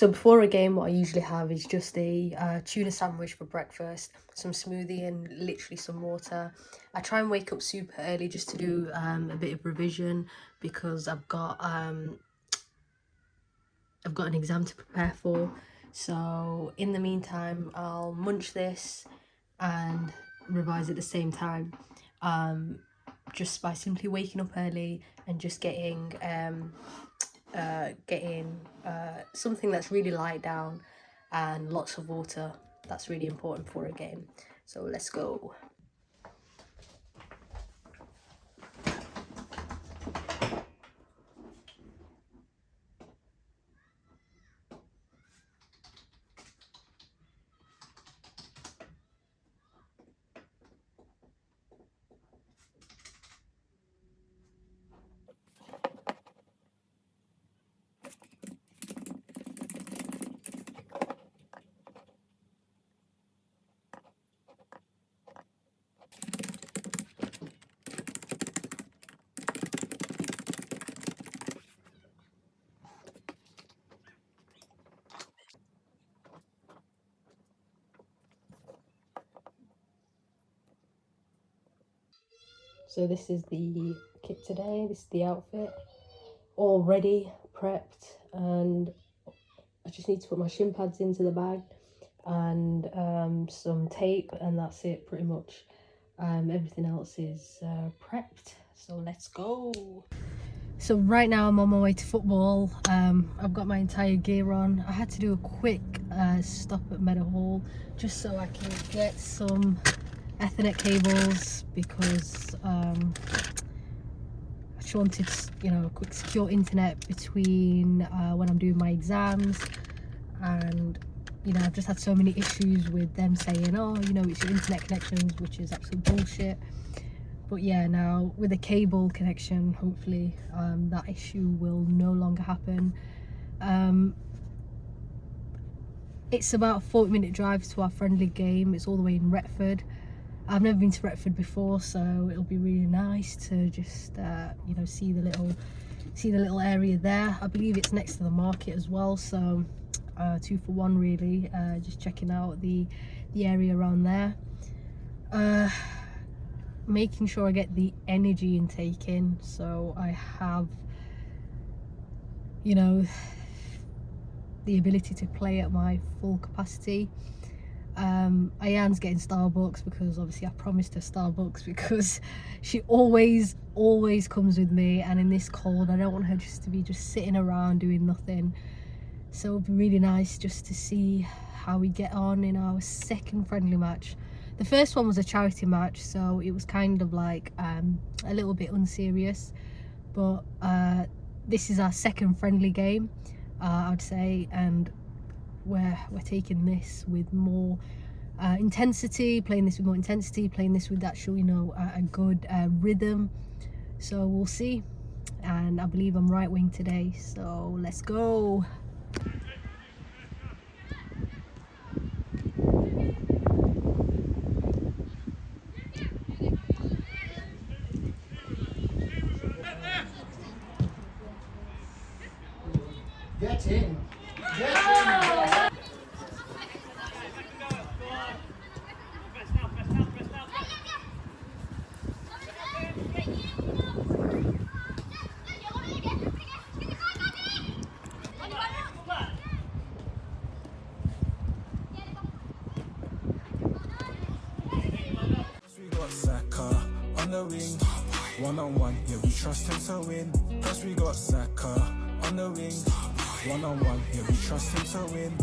So before a game, what I usually have is just a tuna sandwich for breakfast, some smoothie and literally some water. I try and wake up super early just to do a bit of revision because I've got an exam to prepare for. So in the meantime, I'll munch this and revise at the same time, just by simply waking up early and just getting something that's really light down and lots of water. That's really important for a game. So let's go. So this is the kit today, this is the outfit, all ready, prepped, and I just need to put my shin pads into the bag and some tape, and that's it pretty much. Everything else is prepped, so let's go. So right now I'm on my way to football. I've got my entire gear on. I had to do a quick stop at Meadowhall just so I can get some Ethernet cables because I just wanted, a quick secure internet between when I'm doing my exams. And I've just had so many issues with them saying, oh, it's your internet connections, which is absolute bullshit. But yeah, now with a cable connection, hopefully that issue will no longer happen. It's about a 40-minute drive to our friendly game. It's all the way in Retford. I've never been to Retford before, so it'll be really nice to just see the little area there. I believe it's next to the market as well, so 2 for 1 really. Just checking out the area around there, making sure I get the energy intake in, so I have the ability to play at my full capacity. Ayan's getting Starbucks because obviously I promised her Starbucks because she always comes with me, and in this cold I don't want her just to be sitting around doing nothing. So it'll be really nice just to see how we get on in our second friendly match. The first one was a charity match, so it was kind of like a little bit unserious, but this is our second friendly game, I'd say, and we're taking this with more intensity, playing this with actual, a good rhythm. So we'll see, and I believe I'm right wing today, so let's go. Get in. Get in. We got Saka on the wing, 1-on-1, yeah, we trust him to win. Plus we got Saka on the wing, 1-on-1, yeah, we trust him to win.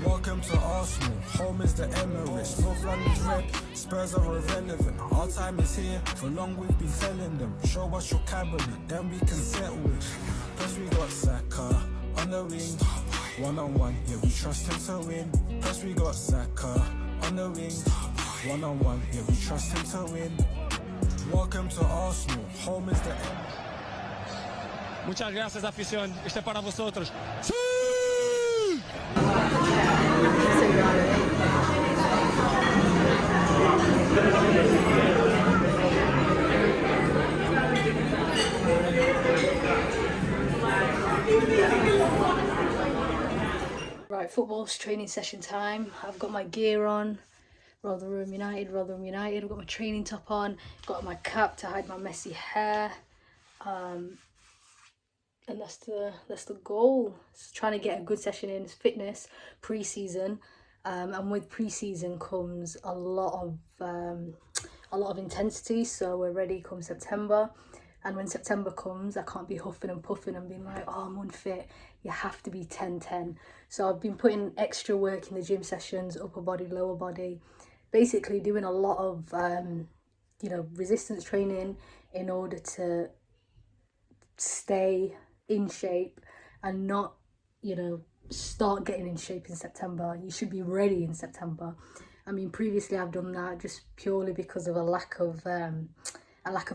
Welcome to Arsenal, home is the Emirates, North London's red, Spurs are irrelevant. Our time is here, for long we've been telling them. Show us your cabinet, then we can settle it. Plus we got Saka on the wing, 1-on-1, yeah, we trust him to win. Plus we got Saka on the wing, 1-on-1, yeah, we trust him to win. Welcome to Arsenal, home is the Emirates. Muchas gracias, afición. Este es para vosotros. football's training session time. I've got my gear on. Rotherham United. I've got my training top on. Got my cap to hide my messy hair. And that's the goal. It's trying to get a good session in. It's fitness pre-season. And with pre-season comes a lot of intensity. So we're ready come September. And when September comes, I can't be huffing and puffing and being like, oh, I'm unfit. You have to be 10-10. So I've been putting extra work in the gym sessions, upper body, lower body, basically doing a lot of, resistance training in order to stay in shape and not, start getting in shape in September. You should be ready in September. I mean, previously I've done that just purely because of a lack of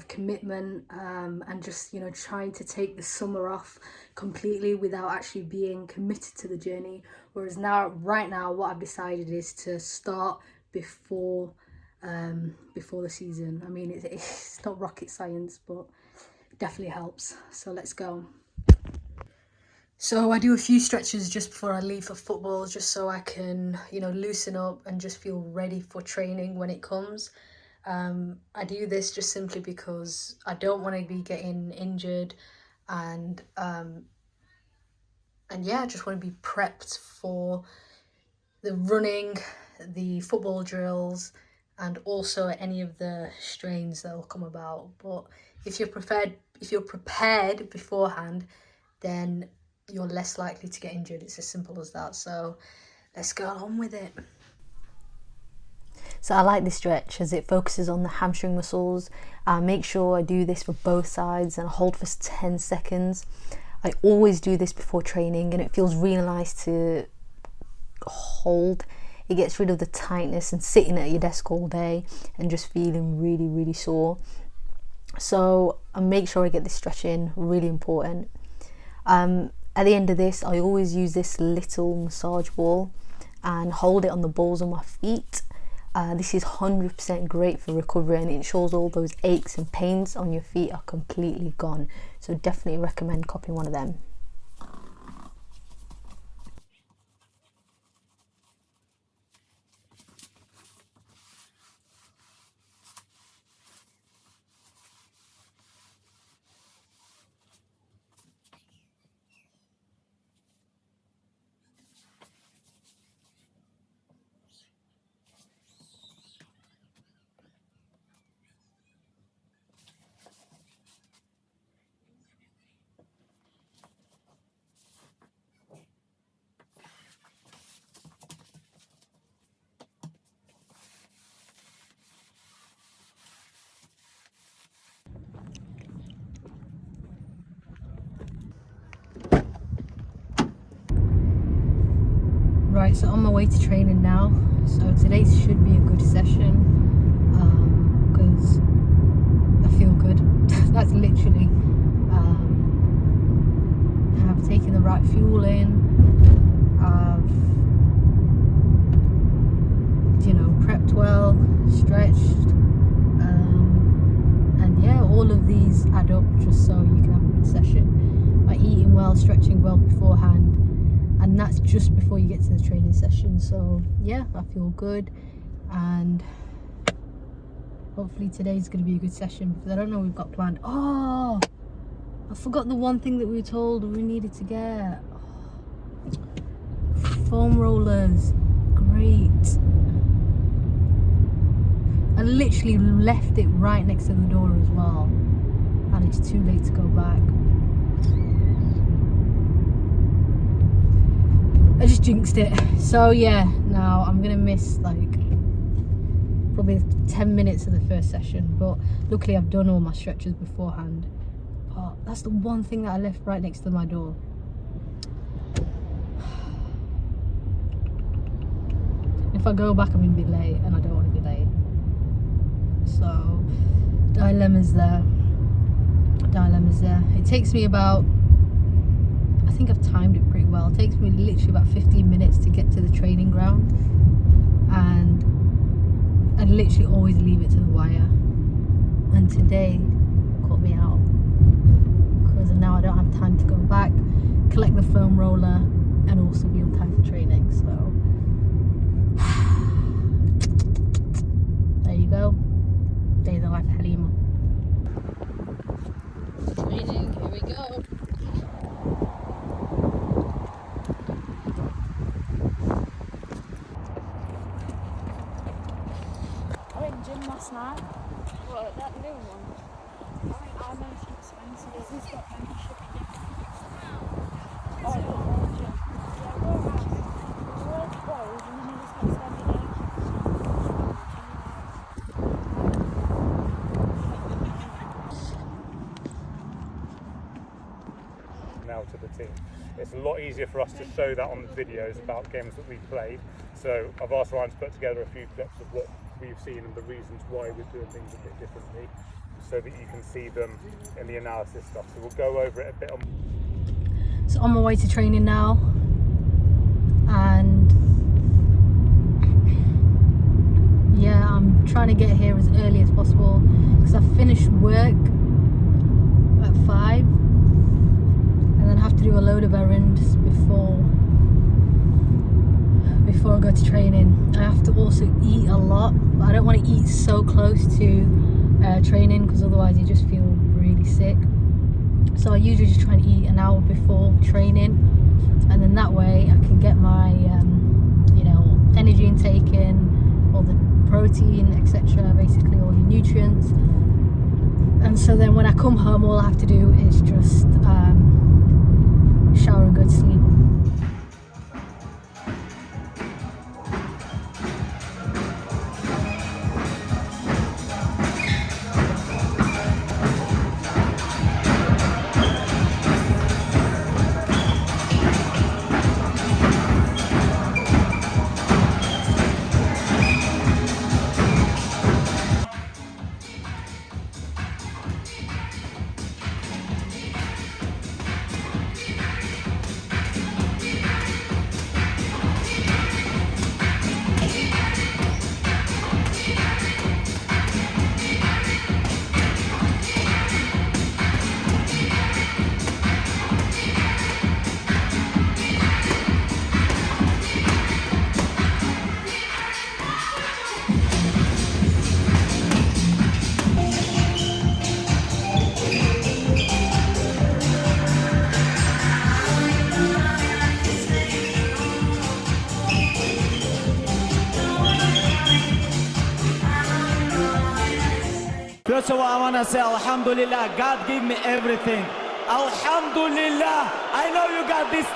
commitment, and just trying to take the summer off completely without actually being committed to the journey. Whereas right now what I've decided is to start before the season. I mean, it's not rocket science, but it definitely helps. So let's go. So I do a few stretches just before I leave for football, just so I can loosen up and just feel ready for training when it comes. I do this just simply because I don't want to be getting injured, and yeah, I just want to be prepped for the running, the football drills, and also any of the strains that will come about. But if you're prepared beforehand, then you're less likely to get injured. It's as simple as that. So let's go on with it. So I like this stretch as it focuses on the hamstring muscles. Make sure I do this for both sides and hold for 10 seconds. I always do this before training, and it feels really nice to hold. It gets rid of the tightness and sitting at your desk all day and just feeling really, really sore. So I make sure I get this stretch in, really important. At the end of this, I always use this little massage ball and hold it on the balls of my feet. This is 100% great for recovery, and it ensures all those aches and pains on your feet are completely gone. So definitely recommend copying one of them. Right, so on my way to training now. So today should be a good session, because I feel good. That's literally, I've taken the right fuel in, I've prepped well, stretched, and yeah, all of these add up just so you can have a good session by eating well, stretching well beforehand. And that's just before you get to the training session. So yeah, I feel good, and hopefully today's going to be a good session, because I don't know what we've got planned. Oh, I forgot the one thing that we were told we needed to get. Foam rollers. Great. I literally left it right next to the door as well, and it's too late to go back. I just jinxed it. So yeah, now I'm gonna miss like probably 10 minutes of the first session, but luckily I've done all my stretches beforehand. Oh, that's the one thing that I left right next to my door. If I go back, I'm gonna be late, and I don't want to be late. So dilemma's there. It takes me about, I think I've timed it pretty well. It takes me literally about 15 minutes to get to the training ground, and I literally always leave it to the wire. And today caught me out, because now I don't have time to go back, collect the foam roller, and also be on time for training. So there you go. Day in the life of Halima. Training, here we go. I went gym last night. What, that new one? I think our membership expensive. This has got membership again. Oh, yeah, gym. Yeah, we're around. We're at 12 and then we just got 7 days. Now to the team. It's a lot easier for us to show that on the videos about games that we've played. So I've asked Ryan to put together a few clips of what we've seen and the reasons why we're doing things a bit differently, so that you can see them in the analysis stuff. So we'll go over it a bit on. So on my way to training now, and yeah, I'm trying to get here as early as possible because I finished work at 5 and then I have to do a load of errands before I go to training. I have to also eat a lot, but I don't want to eat so close to training because otherwise you just feel really sick. So I usually just try and eat an hour before training, and then that way I can get my energy intake in, all the protein, etc., basically all your nutrients. And so then when I come home, all I have to do is just shower and go to sleep. First of all, I want to say Alhamdulillah, God gave me everything. Alhamdulillah, I know you got this